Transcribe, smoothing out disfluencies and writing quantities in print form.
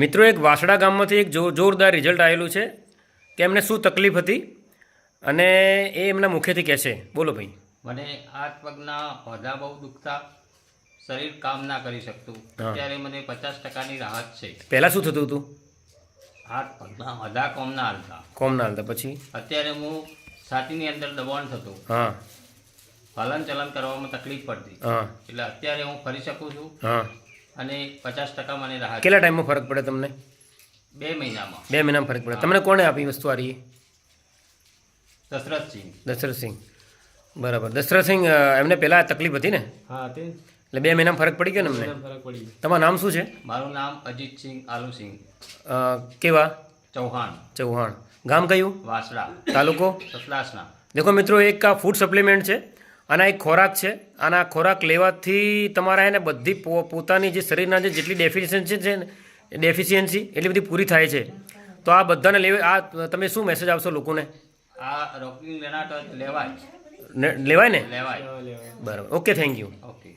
મિત્રો એક વાસડા ગામમાંથી એક જોરદાર રિઝલ્ટ આવેલું છે કે એમને શું તકલીફ હતી અને એ એમના મુખેથી કહેશે. બોલો ભાઈ. મને હાથ પગના હોજા બહુ દુખતા, શરીર કામ ના કરી શકતું. અત્યારે મને 50%ની રાહત છે. પહેલાં શું થતું હતું? હાથ પગના હોજા કોમ ના હાલતા. પછી અત્યારે હું છાતીની અંદર દબાણ થતું. હા. હલન ચલન કરવામાં તકલીફ પડતી. હા. એટલે અત્યારે હું ફરી શકું છું. હા. અને 50% મને રાહત. કેટલા ટાઈમમાં ફરક પડે તમને? 2 મહિનામાં. 2 મહિનામાં ફરક પડે. તમને કોણે આપી વસ્તુ આ રહી? દશરથસિંહ. બરાબર. દશરથસિંહ એમને પહેલાં તકલીફ હતી ને? હા. એટલે 2 મહિનામાં ફરક પડી ગયો ને અમને? ફરક પડી ગયો. તમારું નામ શું છે? મારું નામ અજીતસિંહ આલુસિંહ કેવા? ચૌહાણ. ગામ કયું? વાસડા. તાલુકો? સતલાસના. દેખો મિત્રો, એક આ ફૂડ સપ્લિમેન્ટ છે. આના એક ખોરાક છે. આના ખોરાક લેવાથી તમારા એને બધી પોતાની જે શરીરના જે જેટલી ડેફિશિયન્સી છે ને, ડેફિશિયન્સી એટલી બધી પૂરી થાય છે. તો આ બધાને આ તમે શું મેસેજ આપશો લોકોને? આ રોકિંગ લેનાર લેવાય. લેવાય ને? લેવાય. બરાબર. Okay, thank you. ઓકે.